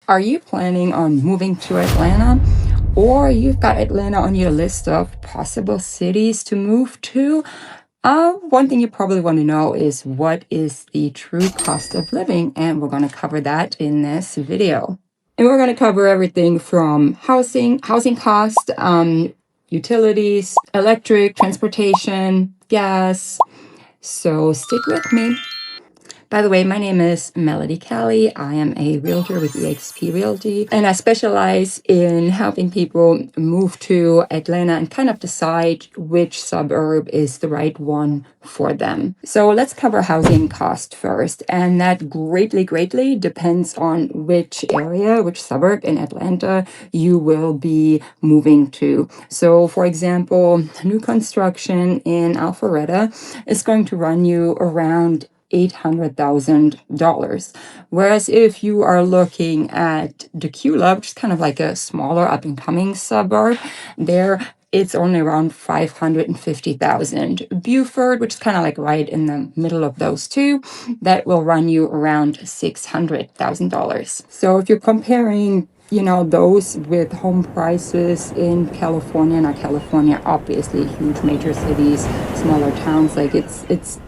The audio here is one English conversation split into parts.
Are you planning on moving to Atlanta? Or you've got Atlanta on your list of possible cities to move to? One thing you probably want to know is what is the true cost of living, and we're going to cover that in this video. And we're going to cover everything from housing cost, utilities, electric, transportation, gas. So stick with me. By the way, my name is Melody Kelley. I am a realtor with eXp Realty, and I specialize in helping people move to Atlanta and kind of decide which suburb is the right one for them. So let's cover housing cost first, and that greatly depends on which area, which suburb in Atlanta you will be moving to. So for example, new construction in Alpharetta is going to run you around $800,000. Whereas if you are looking at Dacula, which is kind of like a smaller up and coming suburb, there it's only around $550,000. Buford, which is kind of like right in the middle of those two, that will run you around $600,000. So if you're comparing those with home prices in California, not California, obviously huge major cities, smaller towns, like it's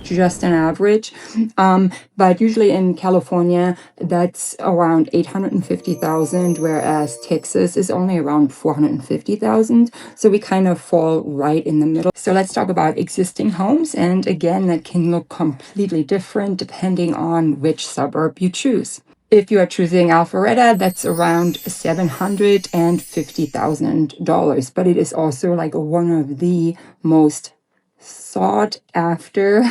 just an average. But usually in California, that's around $850,000, whereas Texas is only around $450,000. So we kind of fall right in the middle. So let's talk about existing homes. And again, that can look completely different depending on which suburb you choose. If you are choosing Alpharetta, that's around $750,000, but it is also like one of the most sought after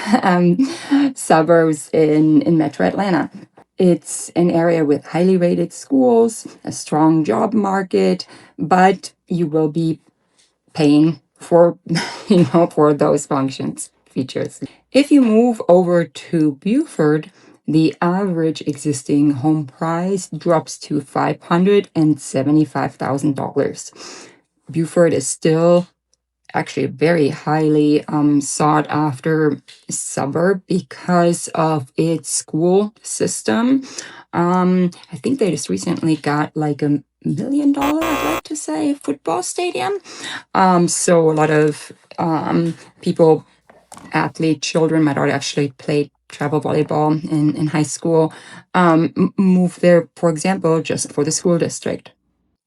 suburbs in Metro Atlanta. It's an area with highly rated schools, a strong job market, but you will be paying for for those features. If you move over to Buford, the average existing home price drops to $575,000. Buford is still actually a very highly sought after suburb because of its school system. I think they just recently got like $1 million, I'd like to say, football stadium. So a lot of people, athletes, children, my daughter actually played travel volleyball in high school, moved there, for example, just for the school district.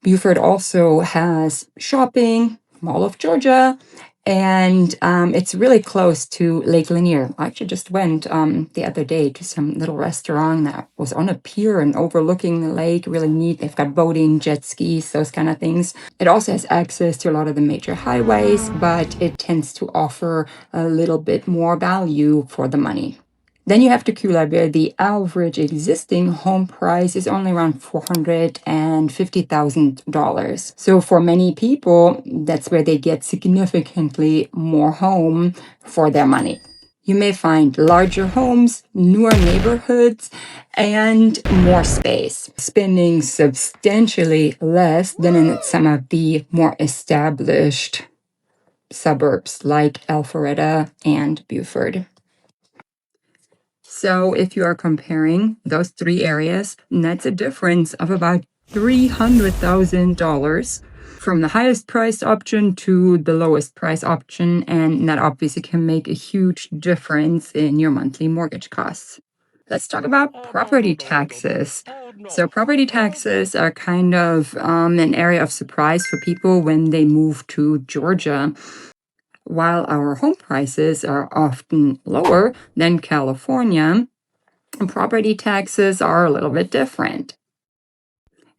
Buford also has shopping, Mall of Georgia, and it's really close to Lake Lanier. I actually just went the other day to some little restaurant that was on a pier and overlooking the lake. Really neat. They've got boating, jet skis, those kind of things. It also has access to a lot of the major highways, but it tends to offer a little bit more value for the money. Then you have Dacula, where the average existing home price is only around $450,000. So for many people, that's where they get significantly more home for their money. You may find larger homes, newer neighborhoods, and more space, spending substantially less than in some of the more established suburbs like Alpharetta and Buford. So if you are comparing those three areas, that's a difference of about $300,000 from the highest price option to the lowest price option, and that obviously can make a huge difference in your monthly mortgage costs. Let's talk about property taxes. So property taxes are kind of an area of surprise for people when they move to Georgia. While our home prices are often lower than California, property taxes are a little bit different.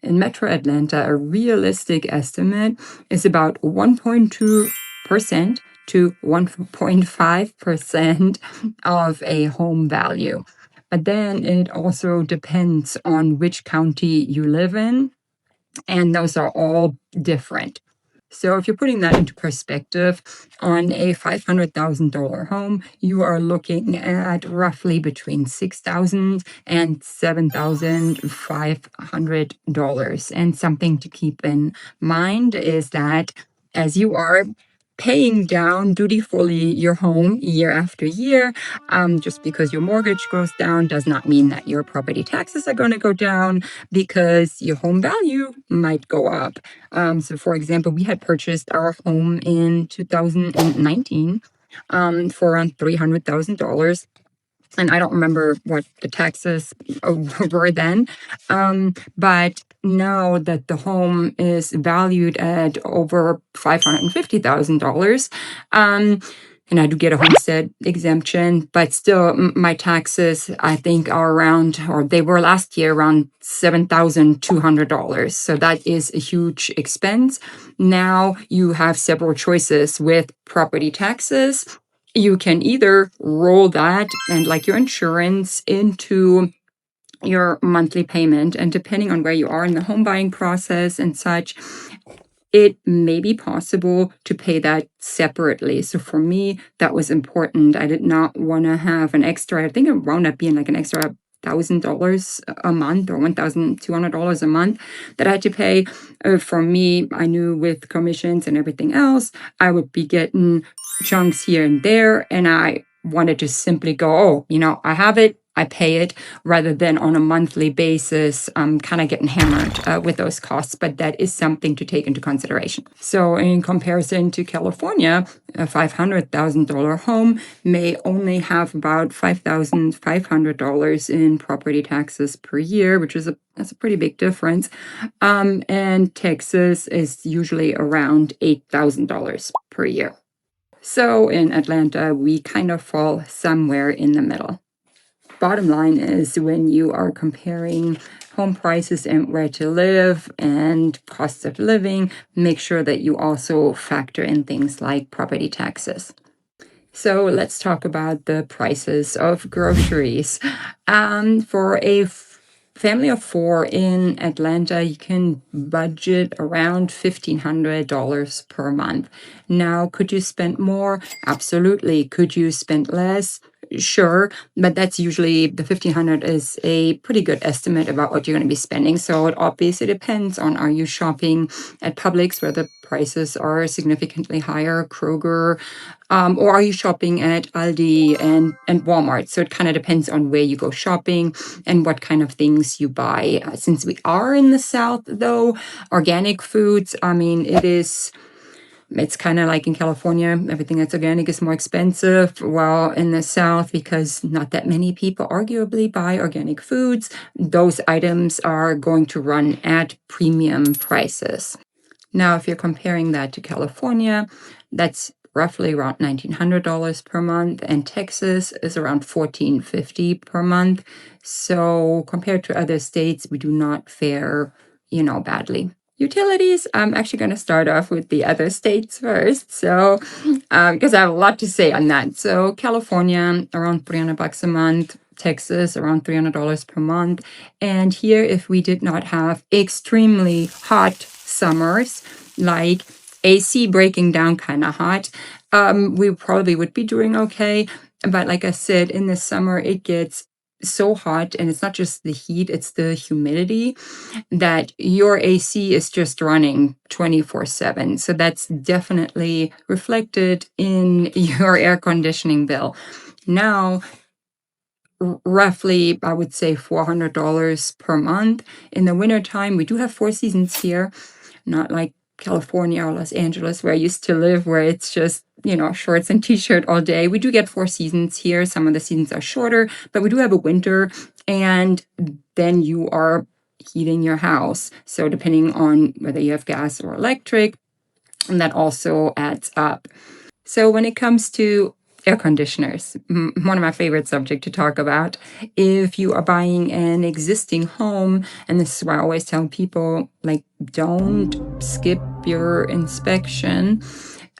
In Metro Atlanta, a realistic estimate is about 1.2% to 1.5% of a home value. But then it also depends on which county you live in, and those are all different. So if you're putting that into perspective, on a $500,000 home, you are looking at roughly between $6,000 and $7,500. And something to keep in mind is that as you are paying down dutifully your home year after year. Just because your mortgage goes down does not mean that your property taxes are going to go down, because your home value might go up. So for example, we had purchased our home in 2019 for around $300,000. And I don't remember what the taxes were then. But now that the home is valued at over $550,000, and I do get a homestead exemption, but still my taxes, I think, are around, or they were last year, around $7,200. So that is a huge expense. Now you have several choices with property taxes. You can either roll that and like your insurance into your monthly payment, and depending on where you are in the home buying process and such, it may be possible to pay that separately. So for me, that was important. I did not want to have an extra, I think it wound up being like an extra $1,000 a month or $1,200 a month that I had to pay. For me, I knew with commissions and everything else, I would be getting chunks here and there, and I wanted to simply go, oh, I have it, I pay it, rather than on a monthly basis, kind of getting hammered with those costs. But that is something to take into consideration. So in comparison to California, a $500,000 home may only have about $5,500 in property taxes per year, which is that's a pretty big difference. And Texas is usually around $8,000 per year. So in Atlanta, we kind of fall somewhere in the middle. Bottom line is, when you are comparing home prices and where to live and cost of living, make sure that you also factor in things like property taxes. So let's talk about the prices of groceries. For a family of 4 in Atlanta, you can budget around $1,500 per month. Now, could you spend more? Absolutely. Could you spend less? Sure, but that's usually, the 1,500 is a pretty good estimate about what you're going to be spending. So it obviously depends on, are you shopping at Publix where the prices are significantly higher, Kroger, or are you shopping at Aldi and Walmart? So it kind of depends on where you go shopping and what kind of things you buy. Since we are in the South, though, organic foods, I mean, it's kind of like in California, everything that's organic is more expensive. While in the South, because not that many people arguably buy organic foods, those items are going to run at premium prices. Now, if you're comparing that to California, that's roughly around $1,900 per month, and Texas is around $1,450 per month. So compared to other states, we do not fare, badly. Utilities, I'm actually going to start off with the other states first. So, because I have a lot to say on that. So California, around $300 a month. Texas, around $300 per month. And here, if we did not have extremely hot summers, like AC breaking down kind of hot, we probably would be doing okay. But like I said, in the summer, it gets so hot, and it's not just the heat, it's the humidity, that your AC is just running 24/7. So that's definitely reflected in your air conditioning bill. Now, roughly, I would say $400 per month. In the wintertime, we do have 4 seasons here, not like California or Los Angeles, where I used to live, where it's just, shorts and t-shirt all day. We do get 4 seasons here. Some of the seasons are shorter, but we do have a winter, and then you are heating your house. So depending on whether you have gas or electric, and that also adds up. So when it comes to air conditioners, one of my favorite subjects to talk about, if you are buying an existing home, and this is why I always tell people, like, don't skip your inspection.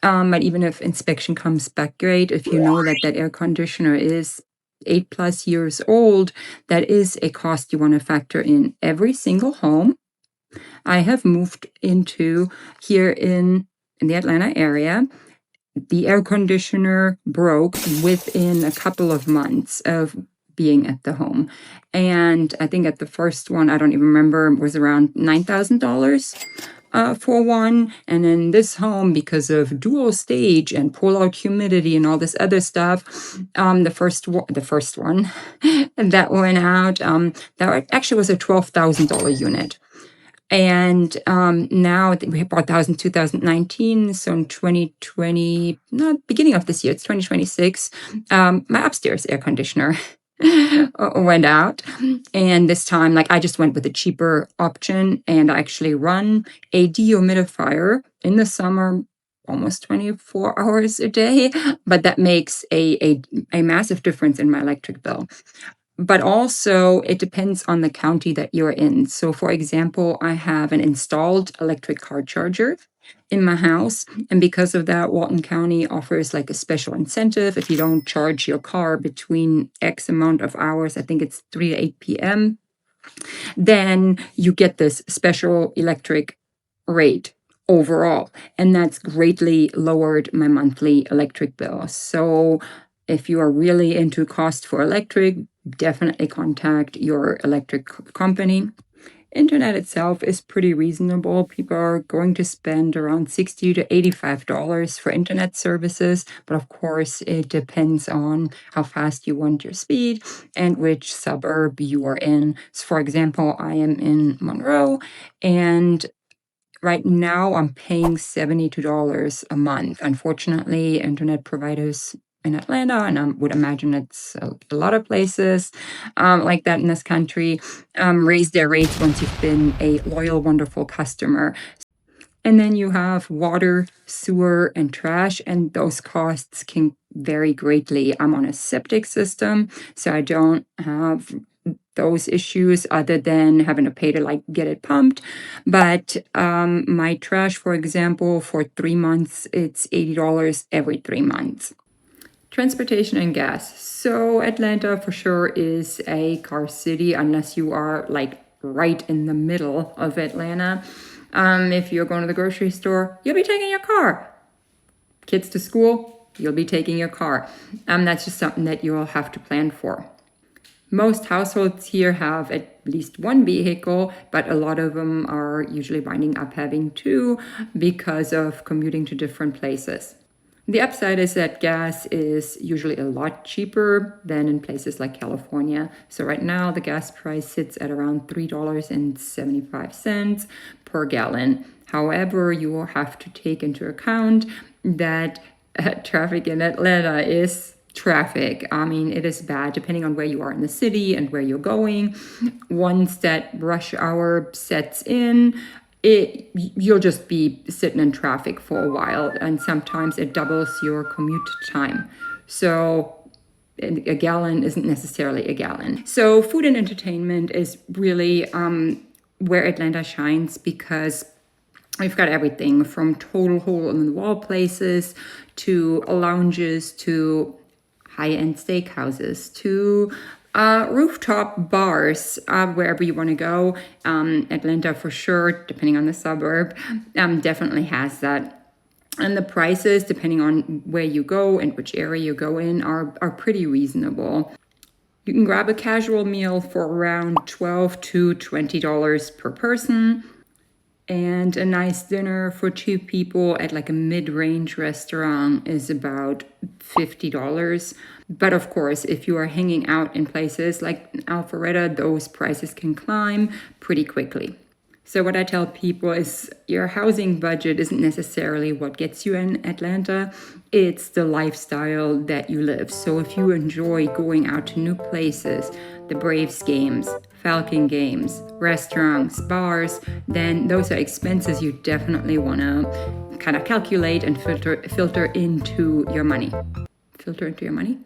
But even if inspection comes back great, if you know that that air conditioner is 8+ years old, that is a cost you want to factor in every single home. I have moved into here in the Atlanta area. The air conditioner broke within a couple of months of being at the home. And I think at the first one, I don't even remember, was around $9,000. for one. And in this home, because of dual stage and pull-out humidity and all this other stuff, the first one that went out, that actually was a $12,000 unit. And now we bought the house in 2019. So in 2020, no, beginning of this year, it's 2026, my upstairs air conditioner went out. And this time, like, I just went with a cheaper option, and I actually run a dehumidifier in the summer almost 24 hours a day, but that makes a massive difference in my electric bill. But also, it depends on the county that you're in. So, for example, I have an installed electric car charger in my house. And because of that, Walton County offers like a special incentive. If you don't charge your car between X amount of hours, I think it's 3 to 8 p.m., then you get this special electric rate overall. And that's greatly lowered my monthly electric bill. So if you are really into cost for electric, definitely contact your electric company. Internet itself is pretty reasonable. People are going to spend around $60 to $85 for internet services, but of course it depends on how fast you want your speed and which suburb you are in. So for example, I am in Monroe, and right now I'm paying $72 a month. Unfortunately, internet providers in Atlanta, and I would imagine it's a lot of places like that in this country, raise their rates once you've been a loyal, wonderful customer. And then you have water, sewer, and trash, and those costs can vary greatly. I'm on a septic system, so I don't have those issues other than having to pay to like get it pumped. But my trash, for example, for 3 months, it's $80 every 3 months. Transportation and gas. So Atlanta for sure is a car city unless you are like right in the middle of Atlanta. If you're going to the grocery store, you'll be taking your car. Kids to school, you'll be taking your car. That's just something that you'll have to plan for. Most households here have at least one vehicle, but a lot of them are usually winding up having two because of commuting to different places. The upside is that gas is usually a lot cheaper than in places like California. So right now the gas price sits at around $3.75 per gallon. However, you will have to take into account that traffic in Atlanta is traffic. I mean, it is bad depending on where you are in the city and where you're going. Once that rush hour sets in, you'll just be sitting in traffic for a while, and sometimes it doubles your commute time. So a gallon isn't necessarily a gallon. So food and entertainment is really where Atlanta shines, because we've got everything from total hole-in-the-wall places to lounges to high-end steakhouses to rooftop bars, wherever you want to go. Atlanta, for sure, depending on the suburb, definitely has that. And the prices, depending on where you go and which area you go in, are pretty reasonable. You can grab a casual meal for around $12 to $20 per person. And a nice dinner for two people at like a mid-range restaurant is about $50. But of course, if you are hanging out in places like Alpharetta, those prices can climb pretty quickly. So what I tell people is your housing budget isn't necessarily what gets you in Atlanta. It's the lifestyle that you live. So if you enjoy going out to new places, the Braves games, Falcon games, restaurants, bars, then those are expenses you definitely want to kind of calculate and filter into your money. Filter into your money?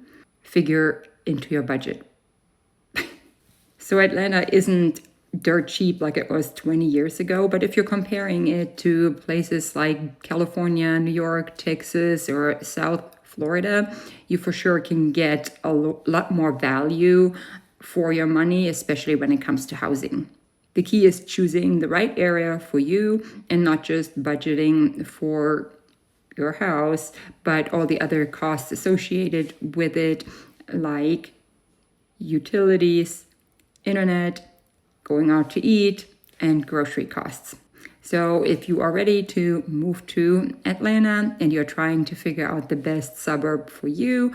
Figure into your budget. So Atlanta isn't dirt cheap like it was 20 years ago, but if you're comparing it to places like California, New York, Texas, or South Florida, you for sure can get a lot more value for your money, especially when it comes to housing. The key is choosing the right area for you and not just budgeting for your house, but all the other costs associated with it, like utilities, internet, going out to eat, and grocery costs. So if you are ready to move to Atlanta and you're trying to figure out the best suburb for you,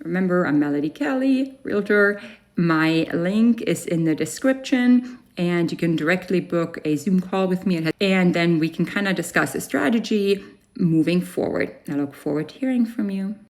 remember, I'm Melody Kelley, Realtor. My link is in the description, and you can directly book a Zoom call with me, and then we can kind of discuss a strategy moving forward. I look forward to hearing from you.